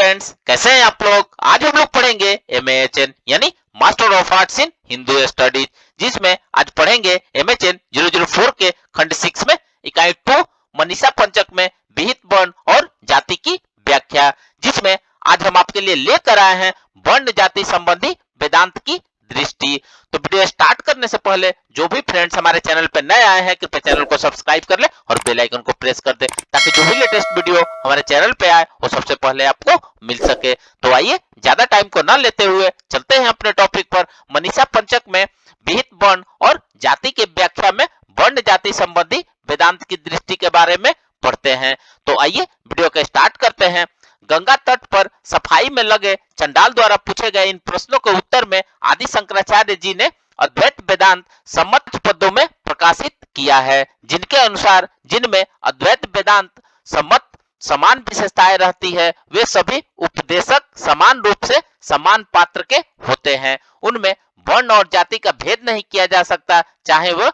Friends, कैसे हैं आप लोग। आज हम लोग पढ़ेंगे MAHN यानी master of arts in Hindu studies, जिसमें आज पढ़ेंगे MHN 004 के खंड 6 में इकाई 2 मनीषा पंचक में विहित वर्ण और जाति की व्याख्या, जिसमें आज हम आपके लिए लेकर आए हैं वर्ण जाति संबंधी वेदांत की दृष्टि। तो वीडियो स्टार्ट करने से पहले जो भी फ्रेंड्स हमारे चैनल पे नए आए हैं कृपया चैनल को सब्सक्राइब कर ले और बेल आइकन को प्रेस कर दे, ताकि जो भी लेटेस्ट वीडियो हमारे चैनल पे आए वो सबसे पहले आपको मिल सके। तो आइए ज्यादा टाइम को न लेते हुए चलते हैं अपने टॉपिक पर। मनीषा पंचक में विहित वर्ण और जाति की व्याख्या में वर्ण जाति संबंधी वेदांत की दृष्टि के बारे में पढ़ते हैं। तो आइए वीडियो को स्टार्ट करते हैं। गंगा तट पर सफाई में लगे चंडाल द्वारा पूछे गए इन प्रश्नों के उत्तर में आदि शंकराचार्य जी ने अद्वैत वेदांत सम्मत पदों में प्रकाशित किया है, जिनके अनुसार जिनमें अद्वैत वेदांत सम्मत समान विशेषताएं रहती है वे सभी उपदेशक समान रूप से समान पात्र के होते हैं। उनमें वर्ण और जाति का भेद नहीं किया जा सकता, चाहे वह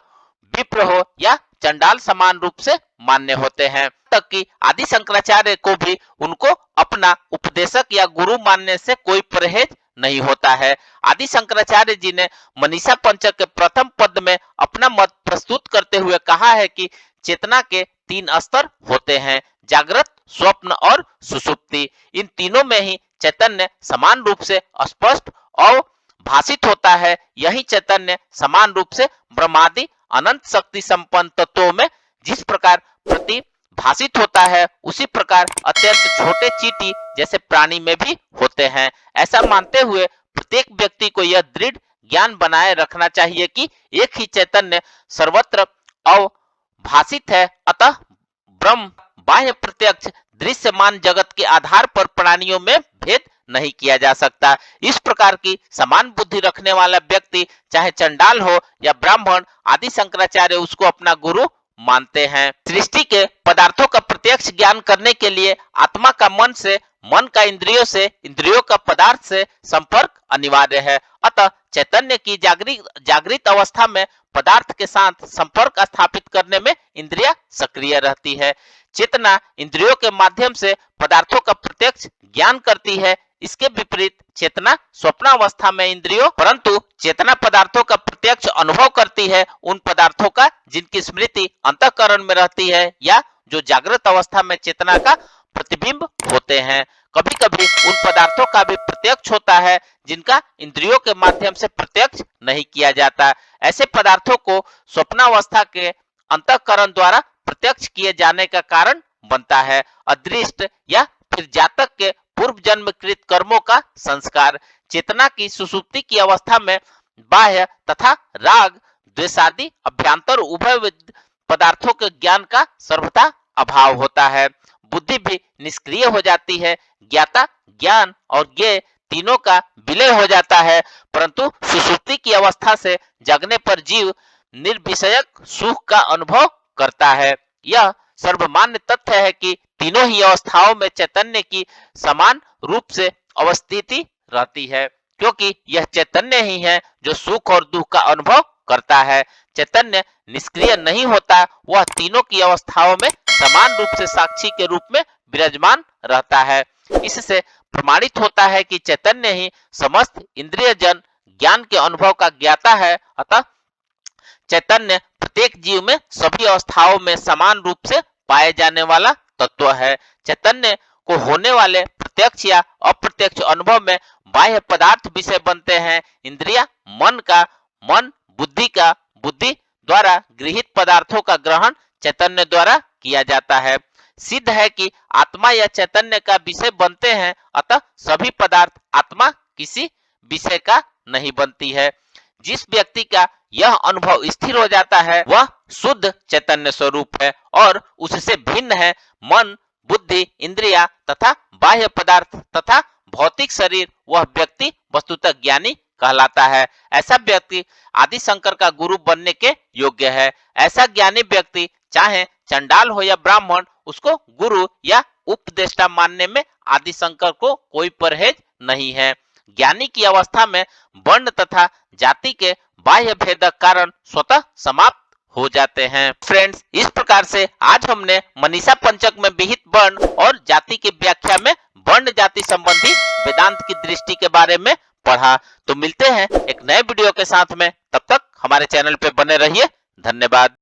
विप्र हो या चंडाल समान रूप से मान्य होते हैं। तक कि आदि शंकराचार्य को भी उनको अपना उपदेशक या गुरु मानने से कोई परहेज नहीं होता है। आदि शंकराचार्य जी ने मनीषा पंचक के प्रथम पद में अपना मत प्रस्तुत करते हुए कहा है कि चेतना के 3 स्तर होते हैं, जागृत, स्वप्न और सुषुप्ति। इन तीनों में ही चैतन्य समान रूप से स्पष्ट और भाषित होता है। यही चैतन्य समान रूप से ब्रह्मादि अनंत शक्ति संपन्न तत्वों में जिस प्रकार प्रतिभाषित होता है, उसी प्रकार अत्यंत छोटे चींटी जैसे प्राणी में भी होते हैं। ऐसा मानते हुए प्रत्येक व्यक्ति को यह दृढ़ ज्ञान बनाए रखना चाहिए कि एक ही चैतन्य सर्वत्र अवभाषित है। अतः ब्रह्म बाह्य प्रत्यक्ष दृश्यमान जगत के आधार पर प्राणियों में भेद नहीं किया जा सकता। इस प्रकार की समान बुद्धि रखने वाला व्यक्ति चाहे चंडाल हो या ब्राह्मण, आदि शंकराचार्य उसको अपना गुरु मानते हैं। सृष्टि के पदार्थों का प्रत्यक्ष ज्ञान करने के लिए आत्मा का मन से, मन का इंद्रियों से, इंद्रियों का पदार्थ से संपर्क अनिवार्य है। अतः चैतन्य की जागृत अवस्था में पदार्थ के साथ संपर्क स्थापित करने में इंद्रिया सक्रिय रहती है। चेतना इंद्रियों के माध्यम से पदार्थों का प्रत्यक्ष ज्ञान करती है। इसके विपरीत चेतना स्वप्नावस्था में इंद्रियों परंतु चेतना पदार्थों का प्रत्यक्ष अनुभव करती है, उन पदार्थों का जिनकी स्मृति अंतःकरण में रहती है या जो जागृत अवस्था में चेतना का प्रतिबिंब होते हैं। कभी कभी उन पदार्थों का भी प्रत्यक्ष होता है जिनका इंद्रियों के माध्यम से प्रत्यक्ष नहीं किया जाता। ऐसे पदार्थों को स्वप्नावस्था के अंतःकरण द्वारा प्रत्यक्ष किए जाने का कारण बनता है अदृष्ट या फिर जातक के पूर्व जन्मकृत कर्मों का संस्कार। चेतना की सुषुप्ति की अवस्था में बाह्य तथा राग द्वेषादि अभ्यंतर उभय पदार्थों के ज्ञान का सर्वथा अभाव होता है। बुद्धि भी निष्क्रिय हो जाती है, ज्ञाता, ज्ञान और ज्ञेय तीनों का विलय हो जाता है। परंतु सुषुप्ति की अवस्था से जगने पर जीव निर्विषयक सुख का अनुभव करता है। यह सर्वमान्य तथ्य है कि तीनों ही अवस्थाओं में चैतन्य की समान रूप से अवस्थिति रहती है, क्योंकि यह चैतन्य ही है जो सुख और दुख का अनुभव करता है। चैतन्य निष्क्रिय नहीं होता, वह तीनों की अवस्थाओं में समान रूप से साक्षी के रूप में विराजमान रहता है। इससे प्रमाणित होता है कि चैतन्य ही समस्त इंद्रिय जन ज्ञान के अनुभव का ज्ञाता है। अतः चैतन्य प्रत्येक जीव में सभी अवस्थाओं में समान रूप से पाए जाने वाला तत्व है। चैतन्य को होने वाले प्रत्यक्ष या अप्रत्यक्ष अनुभव में बाह्य पदार्थ विषय बनते हैं। इंद्रिया मन का, मन बुद्धि का, बुद्धि द्वारा गृहीत पदार्थों का ग्रहण चैतन्य द्वारा किया जाता है। सिद्ध है कि आत्मा या चैतन्य का विषय बनते हैं, अतः सभी पदार्थ आत्मा किसी विषय का नहीं बनती है। जिस व्यक्ति का यह अनुभव स्थिर हो जाता है वह शुद्ध चैतन्य स्वरूप है और उससे भिन्न है मन, बुद्धि, इंद्रिया तथा बाह्य पदार्थ तथा भौतिक शरीर। वह व्यक्ति वस्तुतः ज्ञानी कहलाता है। ऐसा व्यक्ति आदि शंकर का गुरु बनने के योग्य है। ऐसा ज्ञानी व्यक्ति चाहे चंडाल हो या ब्राह्मण, उसको गुरु या उपदेष्टा मानने में आदि शंकर को कोई परहेज नहीं है। ज्ञानी की अवस्था में वर्ण तथा जाति के बाह्य भेद कारण स्वतः समाप्त हो जाते हैं। फ्रेंड्स, इस प्रकार से आज हमने मनीषा पंचक में विहित वर्ण और जाति की व्याख्या में वर्ण जाति संबंधी वेदांत की दृष्टि के बारे में पढ़ा। तो मिलते हैं एक नए वीडियो के साथ में, तब तक हमारे चैनल पे बने रहिए। धन्यवाद।